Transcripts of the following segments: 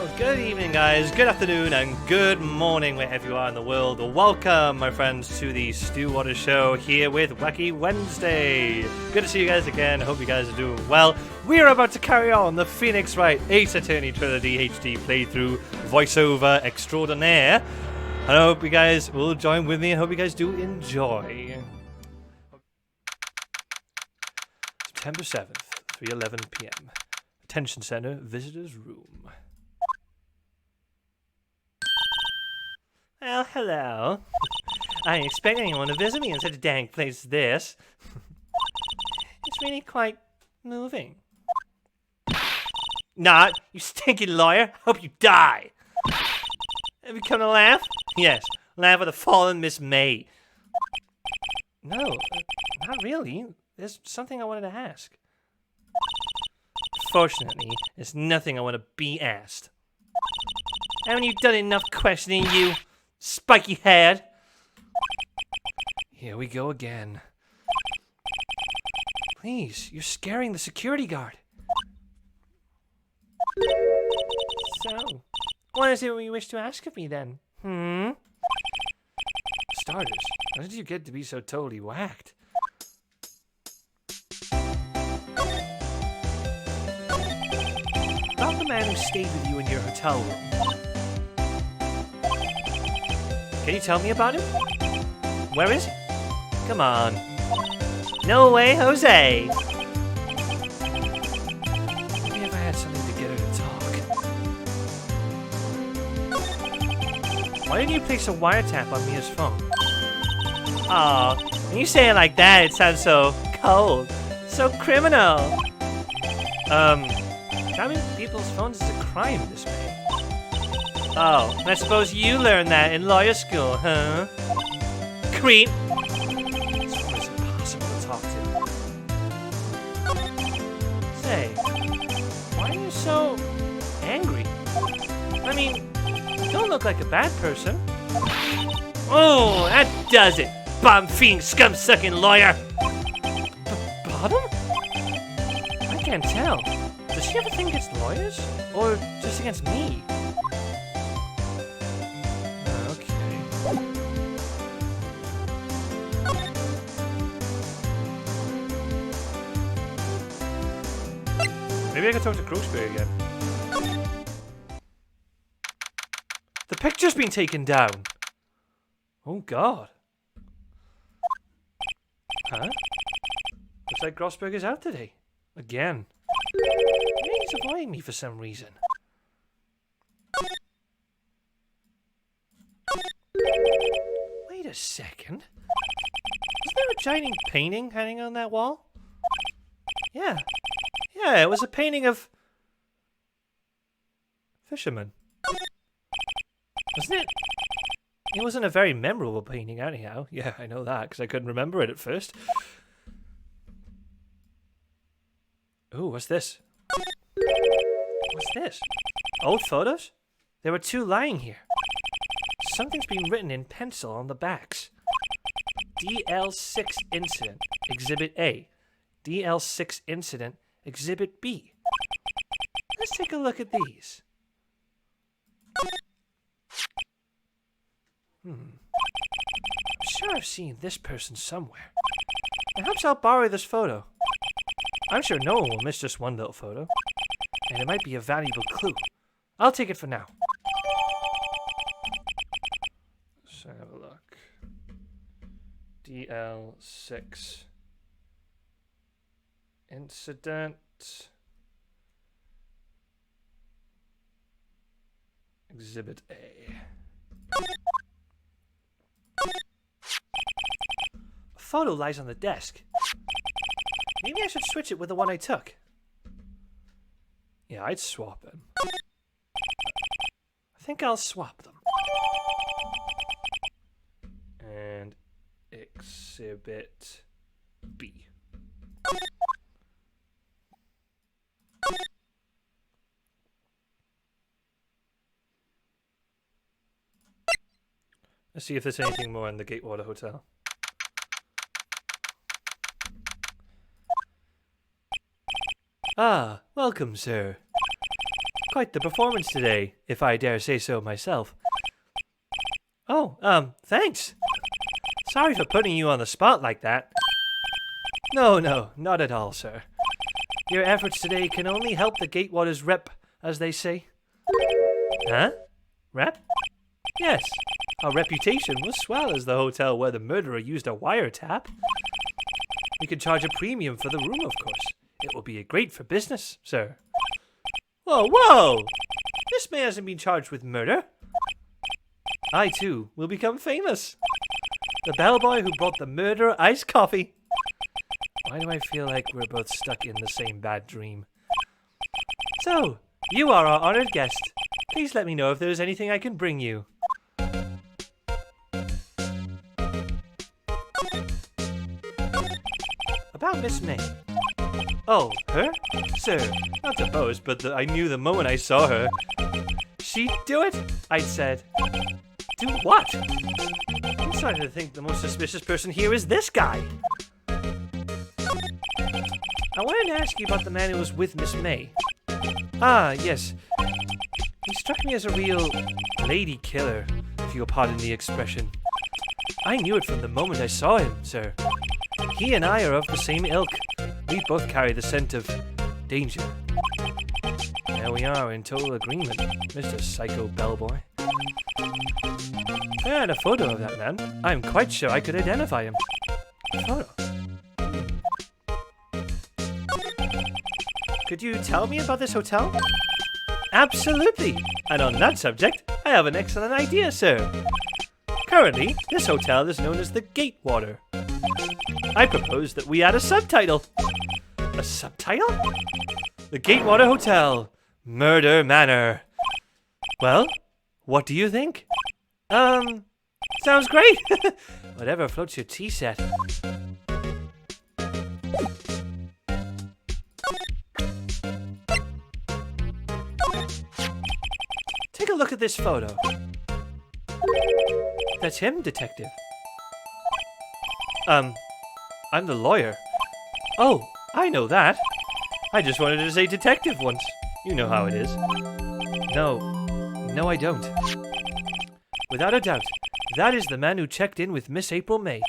Well, good evening, guys, good afternoon, and good morning wherever you are in the world. Welcome, my friends, to the Stu Waters Show here with Wacky Wednesday. Good to see you guys again. I hope you guys are doing well. We are about to carry on the Phoenix Wright Ace Attorney Trilogy HD playthrough voiceover extraordinaire. I hope you guys will join with me. I hope you guys do enjoy. September 7th, 3:11 p.m. Attention Center, Visitor's Room. Well, hello. I didn't expect anyone to visit me in such a dang place as this. It's really quite moving. Not, you stinking lawyer. Hope you die. Have you come to laugh? Yes, laugh at the fallen Miss May. No, not really. There's something I wanted to ask. Fortunately, there's nothing I want to be asked. Haven't you done enough questioning, you spiky head? Here we go again. Please, you're scaring the security guard. So, what is it you wish to ask of me then? For starters, how did you get to be so totally whacked? About the man who stayed with you in your hotel room. Can you tell me about him? Where is he? Come on. No way, Jose! Maybe if I had something to get her to talk. Why didn't you place a wiretap on Mia's phone? Aw, when you say it like that, it sounds so cold. So criminal. Grabbing people's phones is a crime this way. Oh, and I suppose you learned that in lawyer school, huh? Creep! It's almost impossible to talk to. Say, why are you so angry? I mean, you don't look like a bad person. Oh, that does it! Bomb-feeding, scum-sucking lawyer! Bottom? I can't tell. Does she ever think against lawyers? Or just against me? Maybe I can talk to Grossberg again. The picture's been taken down! Oh god. Huh? Looks like Grossberg is out today. Again. Maybe he's avoiding me for some reason. Wait a second. Is there a giant painting hanging on that wall? Yeah. Yeah, it was a painting of... fishermen. Wasn't it? It wasn't a very memorable painting anyhow. Yeah, I know that, because I couldn't remember it at first. Ooh, what's this? What's this? Old photos? There were two lying here. Something's been written in pencil on the backs. DL6 Incident, Exhibit A. DL6 Incident, Exhibit B. Let's take a look at these. I'm sure I've seen this person somewhere. Perhaps I'll borrow this photo. I'm sure no one will miss just one little photo. And it might be a valuable clue. I'll take it for now. Let's have a look. DL6 Incident Exhibit A. A photo lies on the desk. Maybe I should switch it with the one I took. Yeah, I'd swap them. I think I'll swap them. And Exhibit B. Let's see if there's anything more in the Gatewater Hotel. Ah, welcome, sir. Quite the performance today, if I dare say so myself. Oh, thanks. Sorry for putting you on the spot like that. No, not at all, sir. Your efforts today can only help the Gatewaters rep, as they say. Huh? Rep? Yes. Our reputation will swell as the hotel where the murderer used a wiretap. We could charge a premium for the room, of course. It will be great for business, sir. Whoa! This man hasn't been charged with murder. I, too, will become famous. The bellboy who brought the murderer iced coffee. Why do I feel like we're both stuck in the same bad dream? So, you are our honored guest. Please let me know if there is anything I can bring you. About Miss May. Oh, her? Sir, not to boast, but I knew the moment I saw her. She'd do it? I said. Do what? I'm starting to think the most suspicious person here is this guy. I wanted to ask you about the man who was with Miss May. Ah, yes. He struck me as a real lady killer, if you'll pardon the expression. I knew it from the moment I saw him, sir. He and I are of the same ilk. We both carry the scent of danger. There we are in total agreement, Mr. Psycho Bellboy. If I had a photo of that man, I'm quite sure I could identify him. Photo? Could you tell me about this hotel? Absolutely! And on that subject, I have an excellent idea, sir. Currently, this hotel is known as the Gatewater. I propose that we add a subtitle. A subtitle? The Gatewater Hotel. Murder Manor. Well, what do you think? Sounds great. Whatever floats your tea set. Take a look at this photo. That's him, detective. I'm the lawyer. Oh, I know that. I just wanted to say detective once. You know how it is. No, I don't. Without a doubt, that is the man who checked in with Miss April May.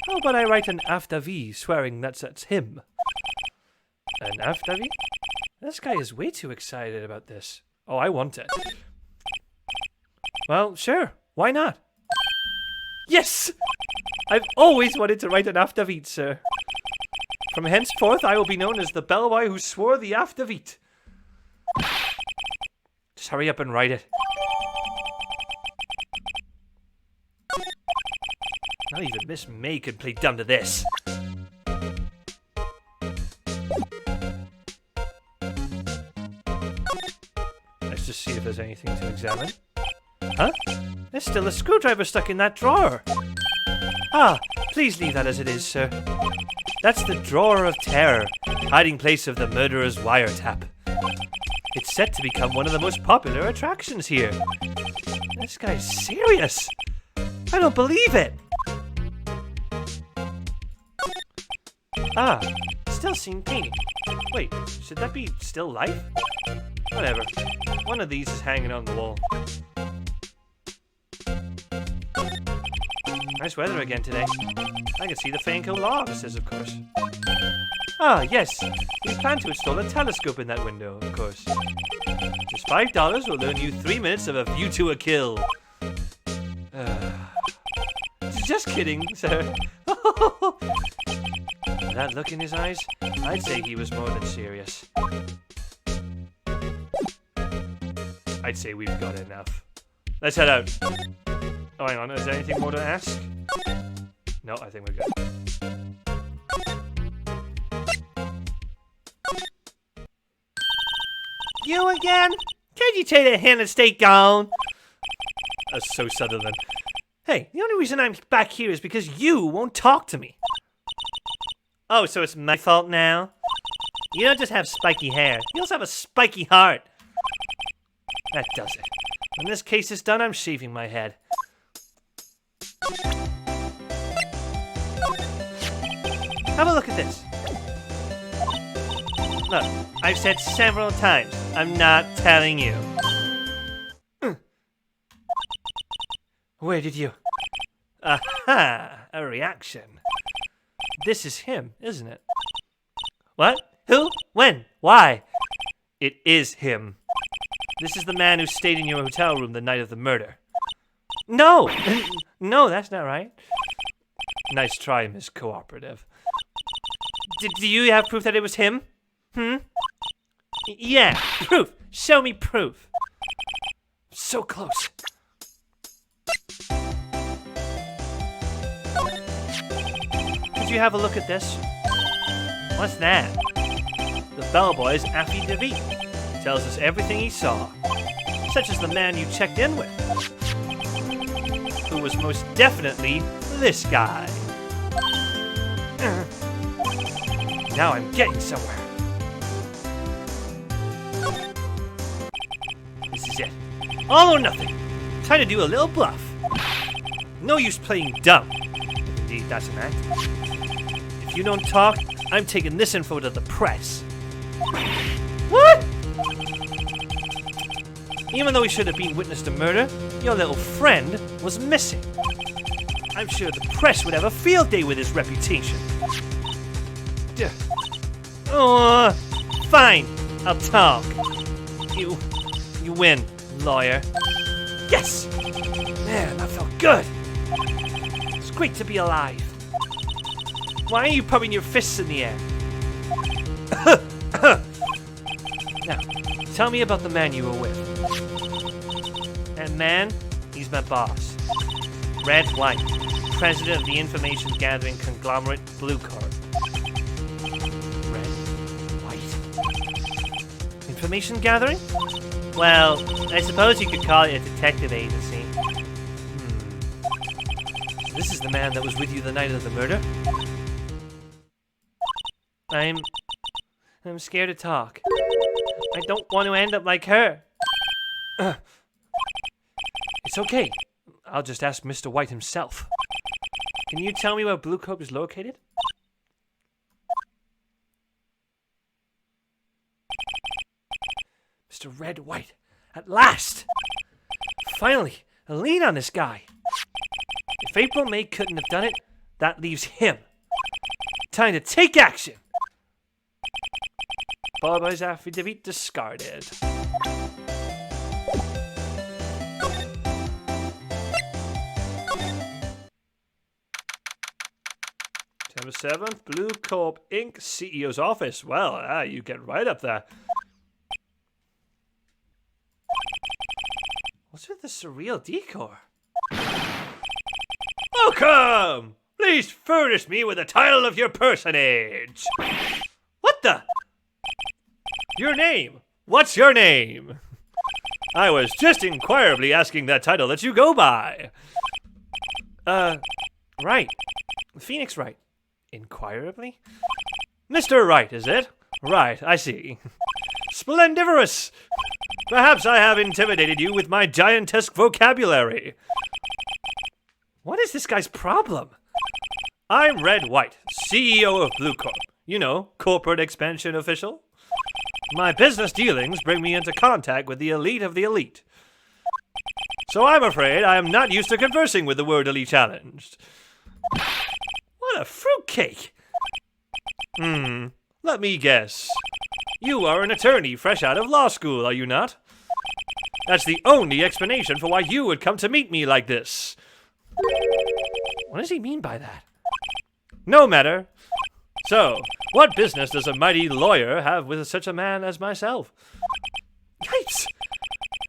How about I write an affidavit swearing that's him? An affidavit? This guy is way too excited about this. Oh, I want it. Well, sure. Why not? Yes! I've always wanted to write an affidavit, sir. From henceforth, I will be known as the bellboy who swore the affidavit. Just hurry up and write it. Not even Miss May could play dumb to this. Let's just see if there's anything to examine. Huh? There's still a screwdriver stuck in that drawer. Ah, please leave that as it is, sir. That's the Drawer of Terror, hiding place of the murderer's wiretap. It's set to become one of the most popular attractions here. This guy's serious. I don't believe it. Ah, still seen painting. Wait, should that be still life? Whatever. One of these is hanging on the wall. Nice weather again today. I can see the Fanco law offices, of course. Ah, yes. We plan to install a telescope in that window, of course. Just $5 will earn you 3 minutes of a view to a kill. Just kidding, sir. That look in his eyes, I'd say he was more than serious. I'd say we've got enough. Let's head out. Oh, hang on, is there anything more to ask? No, I think we're good. You again? Can't you take a hand and stay gone? That's so Sutherland. Hey, the only reason I'm back here is because you won't talk to me. Oh, so it's my fault now? You don't just have spiky hair, you also have a spiky heart. That does it. When this case is done, I'm shaving my head. Have a look at this. Look, I've said several times, I'm not telling you. Where did you... Aha! A reaction. This is him, isn't it? What? Who? When? Why? It is him. This is the man who stayed in your hotel room the night of the murder. No! No, that's not right. Nice try, Miss Cooperative. Do you have proof that it was him? Yeah, proof. Show me proof. So close. Could you have a look at this? What's that? The bellboy's affidavit. Tells us everything he saw. Such as the man you checked in with. Who was most definitely this guy. Now I'm getting somewhere. This is it. All or nothing. Time to do a little bluff. No use playing dumb. Indeed, that's an act. If you don't talk, I'm taking this info to the press. What? Even though he should have been witness to murder, your little friend was missing. I'm sure the press would have a field day with his reputation. Oh, fine. I'll talk. You win, lawyer. Yes! Man, that felt good. It's great to be alive. Why are you pumping your fists in the air? Now, tell me about the man you were with. That man, he's my boss. Red Wright, president of the information gathering conglomerate Bluecorp. Red Wright? Information gathering? Well, I suppose you could call it a detective agency. So this is the man that was with you the night of the murder? I'm scared to talk. I don't want to end up like her. It's okay. I'll just ask Mr. White himself. Can you tell me where Bluecorp is located? Mr. Red White, at last! Finally, a lead on this guy. If April May couldn't have done it, that leaves him. Time to take action! Bellboy's affidavit discarded. September 7th, Bluecorp Inc. CEO's office. Well, you get right up there. What's with the surreal decor? Welcome! Please furnish me with the title of your personage. What the? Your name? What's your name? I was just inquirably asking that title that you go by. Wright. Phoenix Wright. Inquirably? Mr. Wright, is it? Right, I see. Splendiferous! Perhaps I have intimidated you with my giantesque vocabulary. What is this guy's problem? I'm Red White, CEO of Bluecorp. You know, corporate expansion official. My business dealings bring me into contact with the elite of the elite. So I'm afraid I am not used to conversing with the wordily challenged. What a fruitcake! Let me guess. You are an attorney fresh out of law school, are you not? That's the only explanation for why you would come to meet me like this. What does he mean by that? No matter. So, what business does a mighty lawyer have with such a man as myself? Yikes!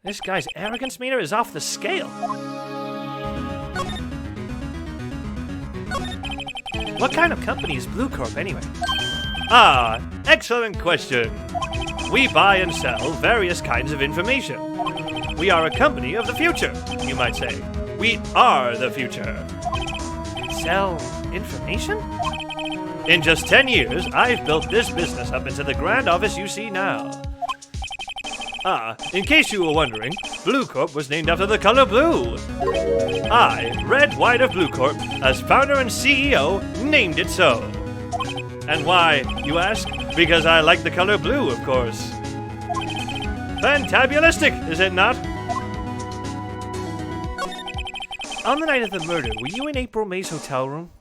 This guy's arrogance meter is off the scale. What kind of company is Bluecorp anyway? Ah, excellent question. We buy and sell various kinds of information. We are a company of the future, you might say. We are the future. Sell information? In just 10 years, I've built this business up into the grand office you see now. Ah, in case you were wondering, Bluecorp was named after the color blue. I, Red White of Bluecorp, as founder and CEO, named it so. And why, you ask? Because I like the color blue, of course. Fantabulistic, is it not? On the night of the murder, were you in April May's hotel room?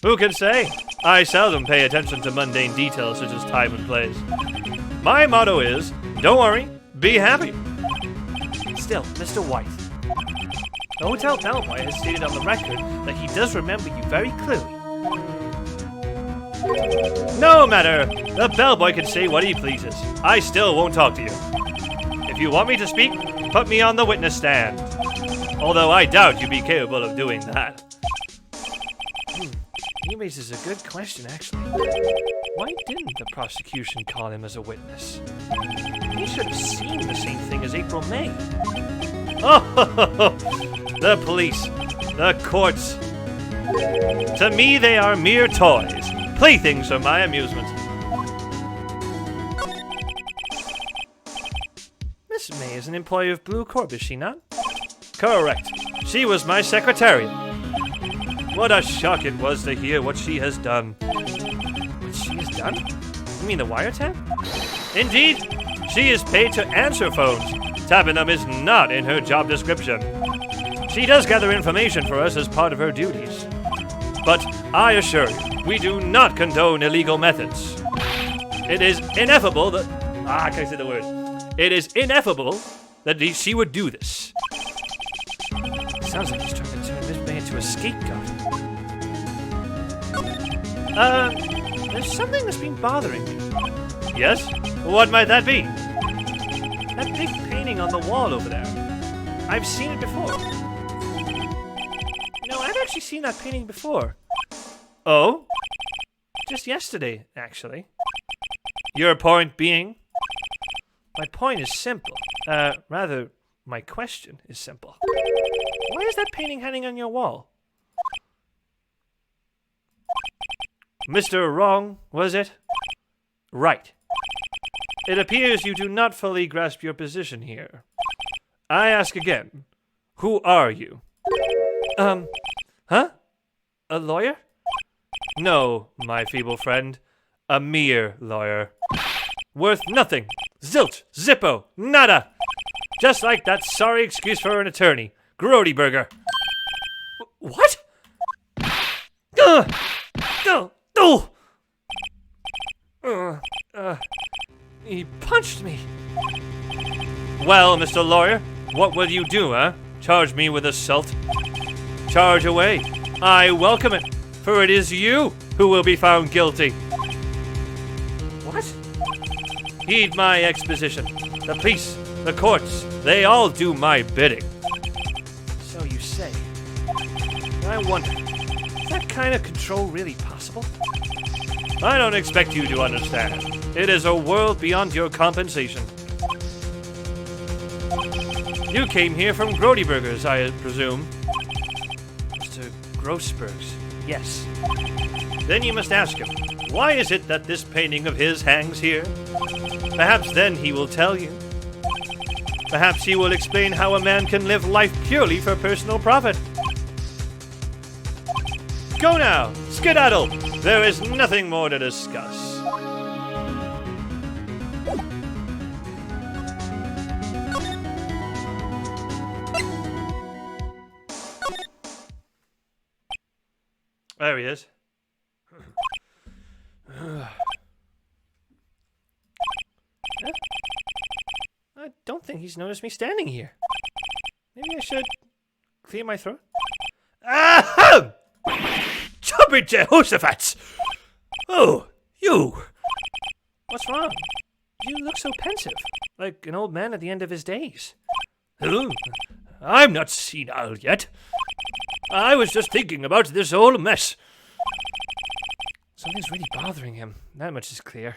Who can say? I seldom pay attention to mundane details such as time and place. My motto is, don't worry, be happy. Still, Mr. White. The hotel bellboy has stated on the record that he does remember you very clearly. No matter. The bellboy can say what he pleases. I still won't talk to you. If you want me to speak, put me on the witness stand. Although I doubt you'd be capable of doing that. He raises a good question, actually. Why didn't the prosecution call him as a witness? He should have seen the same thing as April May. Oh, the police, the courts. To me, they are mere toys, playthings for my amusement. Miss May is an employee of Bluecorp, is she not? Correct. She was my secretary. What a shock it was to hear what she has done. What she has done? You mean the wiretap? Indeed. She is paid to answer phones. Tapping them is not in her job description. She does gather information for us as part of her duties. But I assure you, we do not condone illegal methods. It is ineffable that... I can't say the word. It is ineffable that she would do this. Sounds like he's trying to turn Miss May into a scapegoat. There's something that's been bothering me. Yes? What might that be? That big painting on the wall over there. I've seen it before. No, I've actually seen that painting before. Oh? Just yesterday, actually. Your point being? My point is simple. Rather, my question is simple. Why is that painting hanging on your wall? Mr. Wrong, was it? Right. It appears you do not fully grasp your position here. I ask again, who are you? Huh? A lawyer? No, my feeble friend. A mere lawyer. Worth nothing. Zilch, zippo, nada. Just like that sorry excuse for an attorney. Grossberg. What? He punched me. Well, Mr. Lawyer, what will you do, huh? Charge me with assault? Charge away. I welcome it, for it is you who will be found guilty. What? Heed my exposition. The police, the courts, they all do my bidding. So you say. I wonder, is that kind of control really possible? I don't expect you to understand. It is a world beyond your compensation. You came here from Grossberg's, I presume. Mr. Grossberg's, yes. Then you must ask him, why is it that this painting of his hangs here? Perhaps then he will tell you. Perhaps he will explain how a man can live life purely for personal profit. Go now, skedaddle! There is nothing more to discuss. There he is. I don't think he's noticed me standing here. Maybe I should clear my throat. Ahem! Jumping Jehoshaphat! Oh, you! What's wrong? You look so pensive, like an old man at the end of his days. Oh, I'm not senile yet. I was just thinking about this whole mess. Something's really bothering him. That much is clear.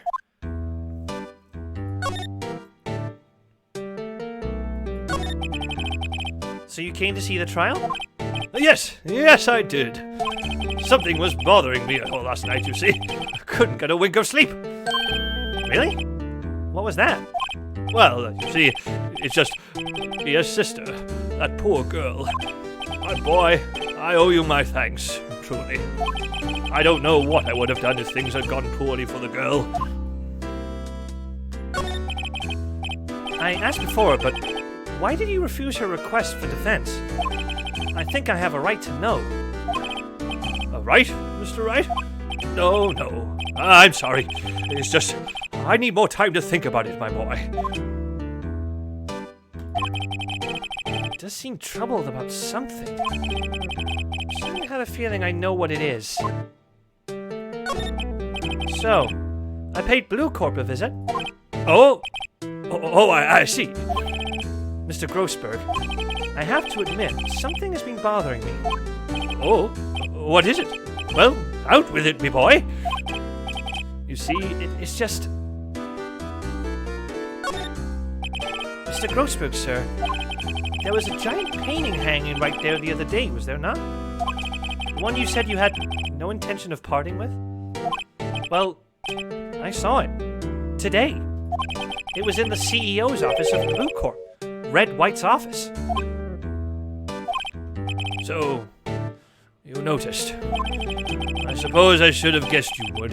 So you came to see the trial? Yes, I did. Something was bothering me all last night, you see. I couldn't get a wink of sleep. Really? What was that? Well, you see, it's just your sister, that poor girl. My boy, I owe you my thanks, truly. I don't know what I would have done if things had gone poorly for the girl. I asked before, but why did you refuse her request for defense? I think I have a right to know. A right, Mr. Wright? No. I'm sorry. It's just, I need more time to think about it, my boy. He does seem troubled about something. I had a feeling I know what it is. So, I paid Bluecorp a visit. Oh, I see. Mr. Grossberg, I have to admit, something has been bothering me. Oh, what is it? Well, out with it, me boy. You see, it's just... Mr. Grossberg, sir, there was a giant painting hanging right there the other day, was there not? The one you said you had no intention of parting with? Well, I saw it. Today. It was in the CEO's office of Bluecorp. Wright's office. So, you noticed. I suppose I should have guessed you would.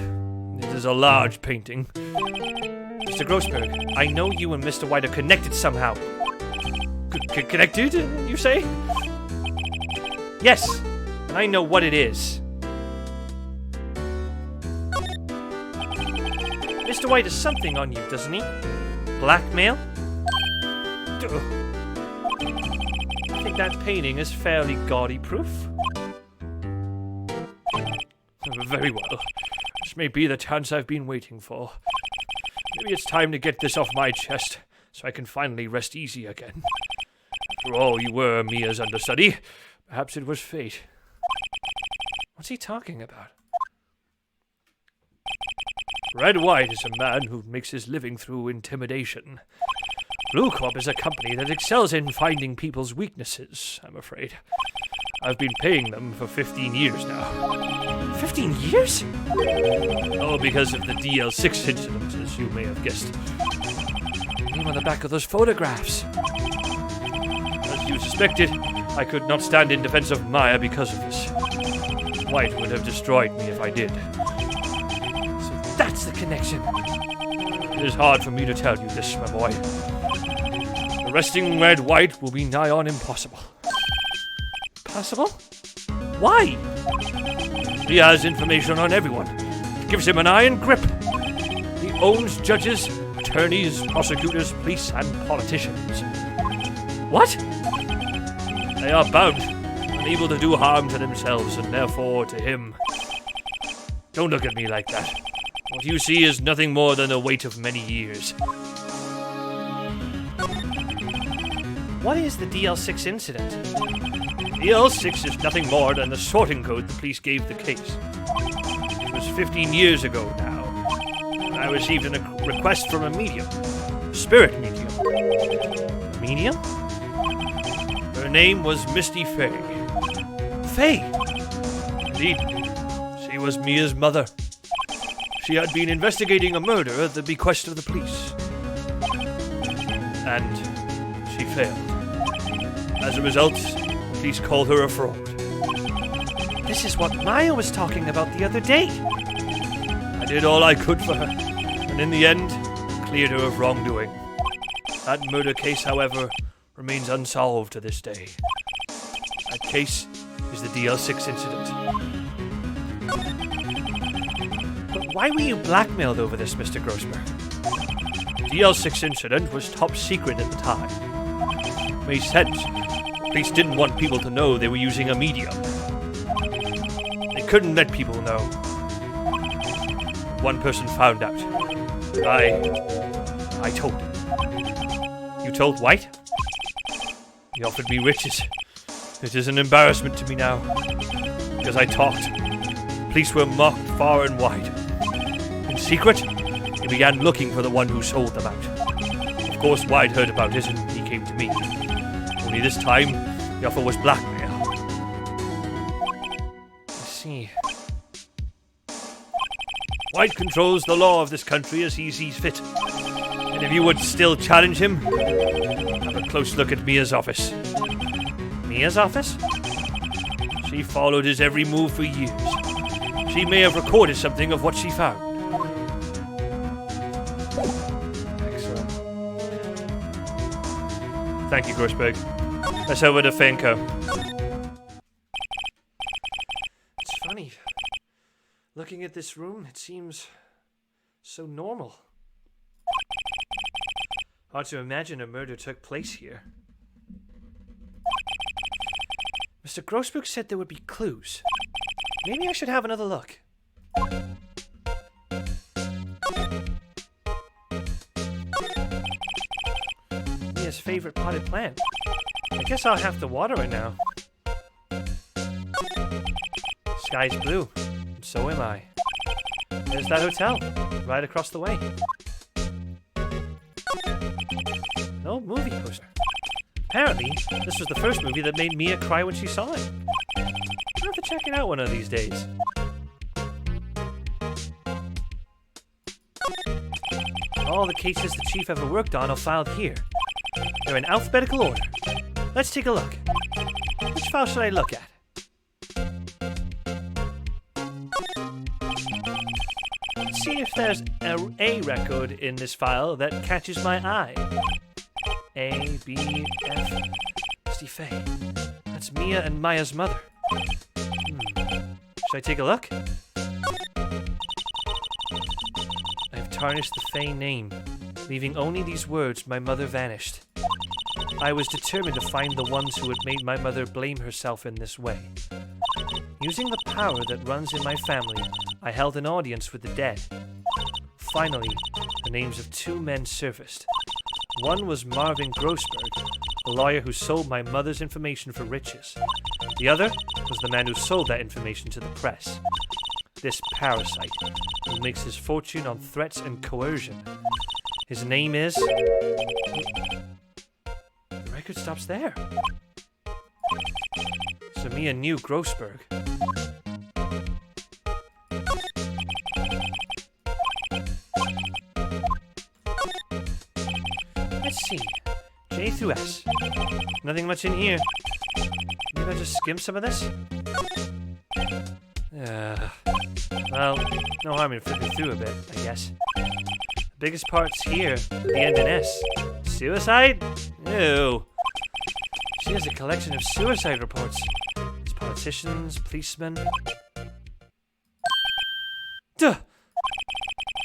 It is a large painting. Mr. Grossberg, I know you and Mr. Wright are connected somehow. Connected, you say? Yes, and I know what it is. Mr. Wright has something on you, doesn't he? Blackmail? I think that painting is fairly gaudy proof. Very well. This may be the chance I've been waiting for. Maybe it's time to get this off my chest, so I can finally rest easy again. After all, you were Mia's understudy. Perhaps it was fate. What's he talking about? Wright is a man who makes his living through intimidation. Bluecorp is a company that excels in finding people's weaknesses, I'm afraid. I've been paying them for 15 years now. 15 years? Oh, because of the DL6 incident, as you may have guessed. Name on the back of those photographs. As you suspected, I could not stand in defense of Maya because of this. Wright would have destroyed me if I did. So that's the connection. It is hard for me to tell you this, my boy. Arresting Wright will be nigh on impossible. Possible? Why? He has information on everyone. It gives him an iron grip. He owns judges, attorneys, prosecutors, police, and politicians. What? They are bound, unable to do harm to themselves, and therefore to him. Don't look at me like that. What you see is nothing more than the weight of many years. What is the DL6 incident? DL6 is nothing more than the sorting code the police gave the case. It was 15 years ago now. I received a request from a medium. Spirit medium. A medium? Her name was Misty Fay. Fay? Indeed. She was Mia's mother. She had been investigating a murder at the bequest of the police. And she failed. As a result, police called her a fraud. This is what Maya was talking about the other day. I did all I could for her, and in the end, cleared her of wrongdoing. That murder case, however, remains unsolved to this day. That case is the DL6 incident. But why were you blackmailed over this, Mr. Grossberg? The DL6 incident was top secret at the time. It made sense. Police didn't want people to know they were using a medium. They couldn't let people know. One person found out. I told him. You told Wright? He offered me riches. It is an embarrassment to me now. Because I talked. Police were mocked far and wide. In secret, they began looking for the one who sold them out. Of course, Wright heard about it and he came to me. Only this time, the offer was blackmail. I see. Wright controls the law of this country as he sees fit. And if you would still challenge him, have a close look at Mia's office. Mia's office? She followed his every move for years. She may have recorded something of what she found. Excellent. Thank you, Grossberg. Let's head over to Fanco. It's funny. Looking at this room, it seems so normal. Hard to imagine a murder took place here. Mr. Grossberg said there would be clues. Maybe I should have another look. Mia's favorite potted plant. I guess I'll have to water it now. Sky's blue, and so am I. There's that hotel, right across the way. An old movie poster. Apparently, this was the first movie that made Mia cry when she saw it. I'll have to check it out one of these days. All the cases the chief ever worked on are filed here. They're in alphabetical order. Let's take a look. Which file should I look at? Let's see if there's a record in this file that catches my eye. A, B, F. Misty Faye. That's Mia and Maya's mother. Should I take a look? I've tarnished the Faye name, leaving only these words, "My mother vanished." I was determined to find the ones who had made my mother blame herself in this way. Using the power that runs in my family, I held an audience with the dead. Finally, the names of two men surfaced. One was Marvin Grossberg, a lawyer who sold my mother's information for riches. The other was the man who sold that information to the press. This parasite, who makes his fortune on threats and coercion. His name is... The record stops there. So Mia knew Grossberg. Let's see. J through S. Nothing much in here. Maybe I'll just skim some of this? Well, no harm in flipping through a bit, I guess. The biggest part's here, at the end in S. Suicide? Ew. She has a collection of suicide reports. There's politicians, policemen. Duh!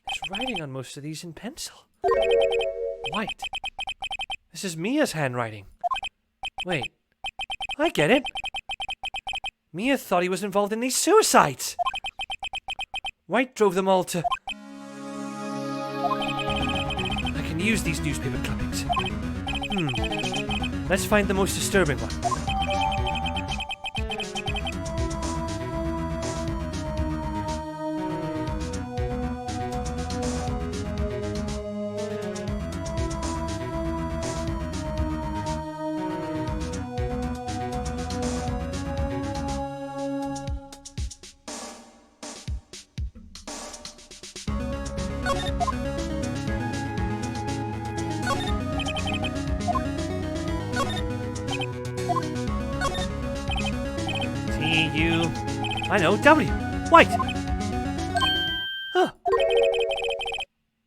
There's writing on most of these in pencil. White. This is Mia's handwriting. Wait. I get it. Mia thought he was involved in these suicides. Wright drove them all to... I can use these newspaper clippings. Let's find the most disturbing one. I know, W. White. Huh.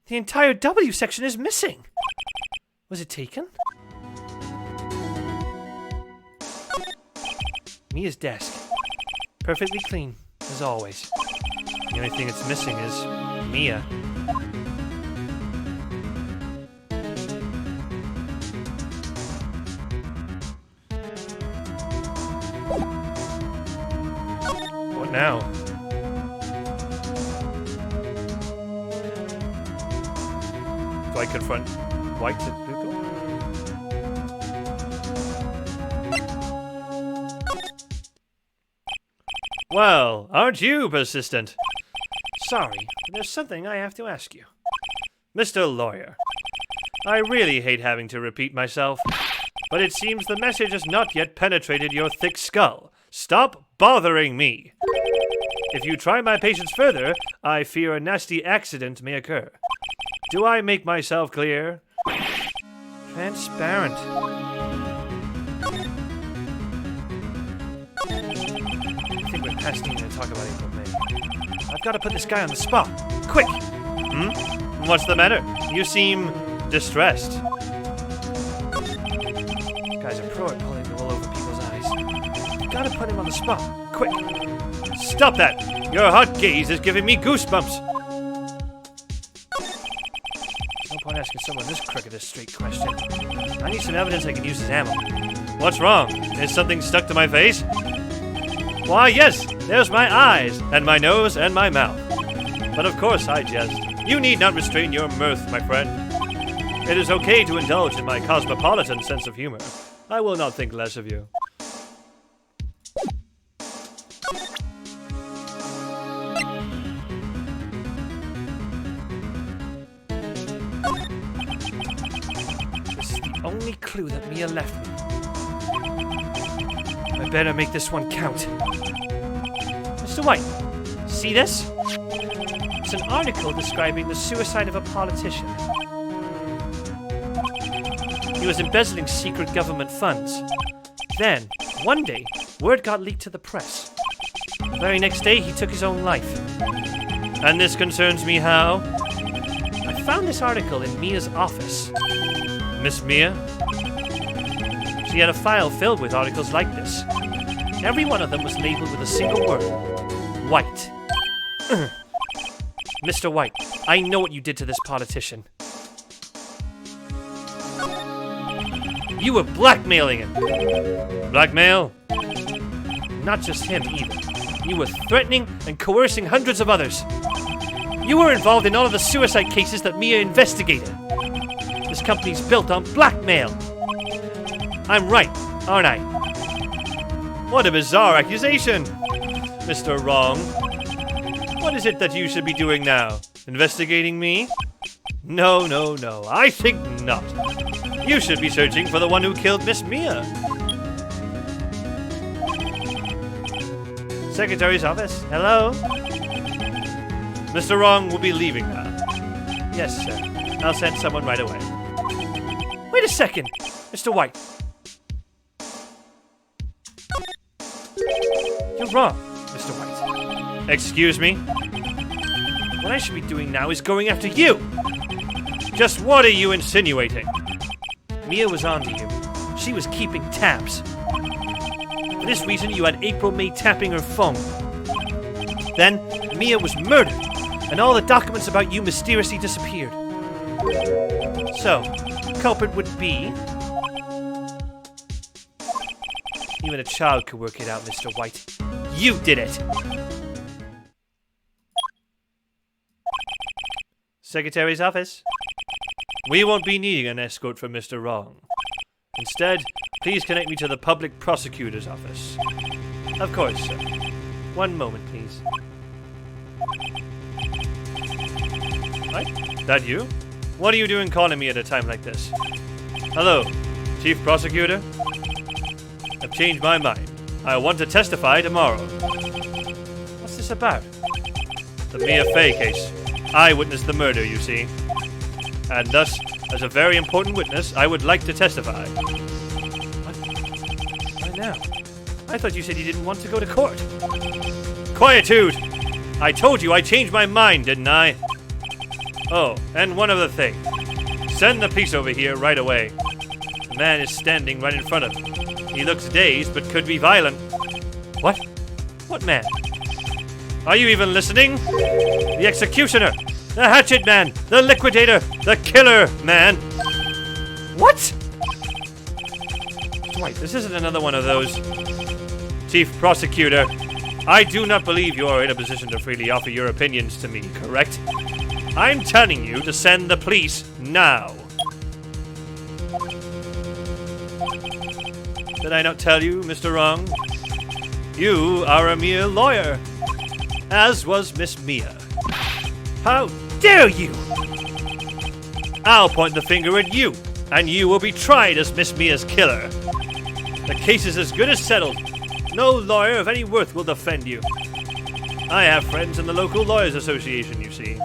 The entire W section is missing. Was it taken? Mia's desk. Perfectly clean, as always. The only thing it's missing is Mia. Now. Do I confront White at Bluecorp? Well, aren't you persistent? Sorry, there's something I have to ask you. Mr. Lawyer, I really hate having to repeat myself, but it seems the message has not yet penetrated your thick skull. Stop bothering me. If you try my patience further, I fear a nasty accident may occur. Do I make myself clear? Transparent. I think we're past needing to talk about April May. I've got to put this guy on the spot. Quick! What's the matter? You seem distressed. guy's a pro at pulling the wool over people's eyes. You gotta put him on the spot, quick. Stop that! Your hot gaze is giving me goosebumps. No point asking someone this crooked a straight question. I need some evidence I can use as ammo. What's wrong? Is something stuck to my face? Why, yes, there's my eyes, and my nose, and my mouth. But of course I jest. You need not restrain your mirth, my friend. It is okay to indulge in my cosmopolitan sense of humor. I will not think less of you. This is the only clue that Mia left me. I better make this one count. Mr. White, see this? It's an article describing the suicide of a politician. He was embezzling secret government funds. Then, one day, word got leaked to the press. The very next day, he took his own life. And this concerns me how? I found this article in Mia's office. Miss Mia? She had a file filled with articles like this. Every one of them was labeled with a single word. White. Mr. White, I know what you did to this politician. You were blackmailing him. Blackmail? Not just him, either. You were threatening and coercing hundreds of others. You were involved in all of the suicide cases that Mia investigated. This company's built on blackmail. I'm right, aren't I? What a bizarre accusation. Mr. Wrong. What is it that you should be doing now? Investigating me? No, no, no. I think not. You should be searching for the one who killed Miss Mia. Secretary's office. Hello? Mr. Wrong will be leaving now. Yes, sir. I'll send someone right away. Wait a second, Mr. White. You're wrong, Mr. White. Excuse me? What I should be doing now is going after you. Just what are you insinuating? Mia was onto you. She was keeping tabs. For this reason, you had April May tapping her phone. Then, Mia was murdered, and all the documents about you mysteriously disappeared. So, the culprit would be... Even a child could work it out, Mr. White. You did it! Secretary's office. We won't be needing an escort from Mr. Wrong. Instead, please connect me to the public prosecutor's office. Of course, sir. One moment, please. What? That you? What are you doing calling me at a time like this? Hello, Chief Prosecutor? I've changed my mind. I want to testify tomorrow. What's this about? The Mia Fey case. I witnessed the murder, you see. And thus, as a very important witness, I would like to testify. What? Why now? I thought you said you didn't want to go to court. Quietude! I told you I changed my mind, didn't I? Oh, and one other thing. Send the police over here right away. The man is standing right in front of me. He looks dazed, but could be violent. What? What man? Are you even listening? The executioner! The hatchet man! The liquidator! The killer man! What? Dwight, this isn't another one of those. Chief Prosecutor, I do not believe you are in a position to freely offer your opinions to me, correct? I'm telling you to send the police now. Did I not tell you, Mr. Wrong? You are a mere lawyer, as was Miss Mia. How dare you! I'll point the finger at you, and you will be tried as Miss Mia's killer. The case is as good as settled. No lawyer of any worth will defend you. I have friends in the local Lawyers Association, you see.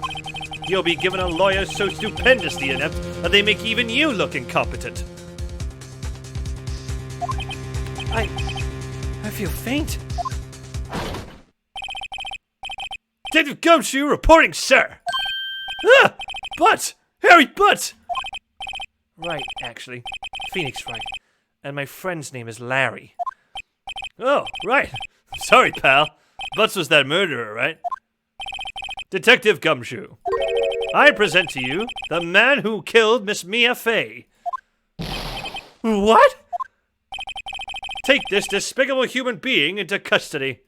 You'll be given a lawyer so stupendously inept that they make even you look incompetent. I feel faint. Detective Gumshoe reporting, sir! Ah! Butts! Harry Butts! Right, actually. Phoenix Wright. and my friend's name is Larry. Oh, right. Sorry, pal. Butts was that murderer, right? Detective Gumshoe. I present to you the man who killed Miss Mia Fey. What? Take this despicable human being into custody.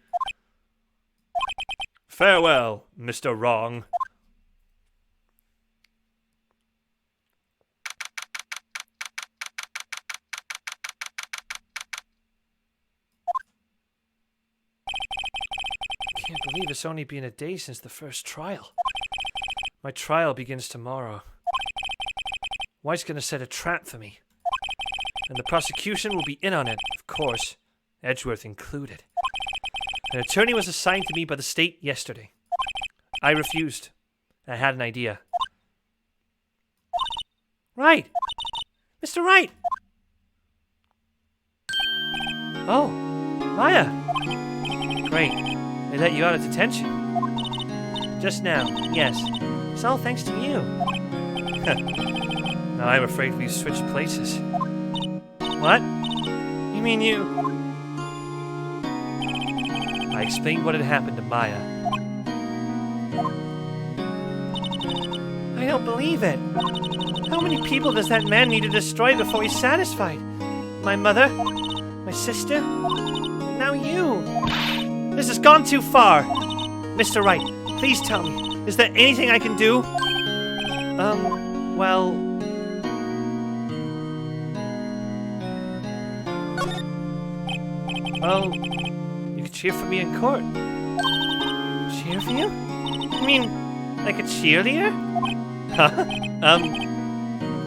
Farewell, Mr. Wrong. I can't believe it's only been a day since the first trial. My trial begins tomorrow. White's gonna set a trap for me. And the prosecution will be in on it, of course, Edgeworth included. An attorney was assigned to me by the state yesterday. I refused. I had an idea. Wright! Mr. Wright! Oh, Maya! Great. They let you out of detention. Just now, yes. It's all thanks to you. Now I'm afraid we've switched places. What? You mean you... I explained what had happened to Maya. I don't believe it. How many people does that man need to destroy before he's satisfied? My mother? My sister? And now you. This has gone too far. Mr. Wright, please tell me, is there anything I can do? Well... Well, you could cheer for me in court. Cheer for you? You mean, like a cheerleader? Huh?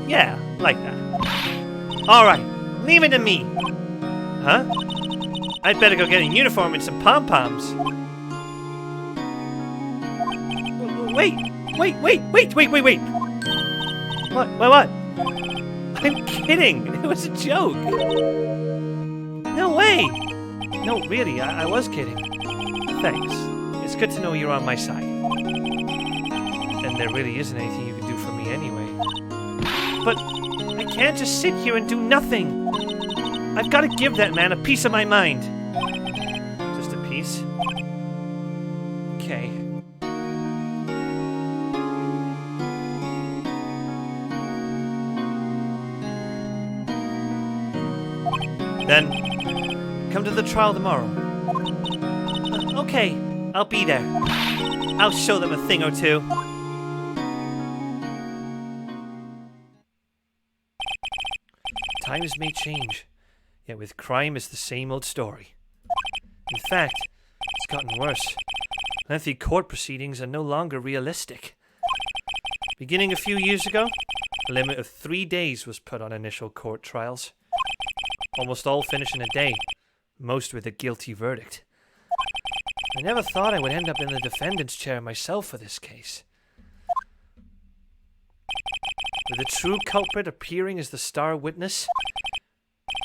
Yeah, like that. Alright, leave it to me. Huh? I'd better go get a uniform and some pom-poms. Wait! What? I'm kidding! It was a joke! No way! No, really, I was kidding. Thanks. It's good to know you're on my side. And there really isn't anything you can do for me anyway. But I can't just sit here and do nothing! I've got to give that man a piece of my mind. Just a piece? Okay. Then, come to the trial tomorrow. Okay, I'll be there. I'll show them a thing or two. Times may change, yet with crime it's the same old story. In fact, it's gotten worse. Lengthy court proceedings are no longer realistic. Beginning a few years ago, a limit of 3 days was put on initial court trials. Almost all finish in a day, most with a guilty verdict. I never thought I would end up in the defendant's chair myself for this case. With the true culprit appearing as the star witness,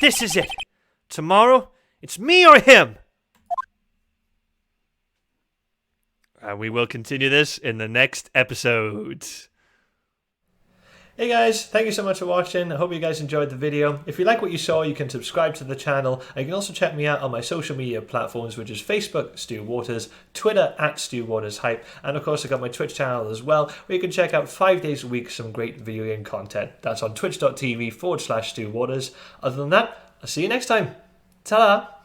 this is it! Tomorrow, it's me or him! And we will continue this in the next episode. Hey guys, thank you so much for watching. I hope you guys enjoyed the video. If you like what you saw, you can subscribe to the channel. And you can also check me out on my social media platforms, which is Facebook, Stu Waters, Twitter @StuWatersHype, and of course I got my Twitch channel as well, where you can check out 5 days a week some great video game content. That's on twitch.tv/StuWaters. Other than that, I'll see you next time. Ta-da!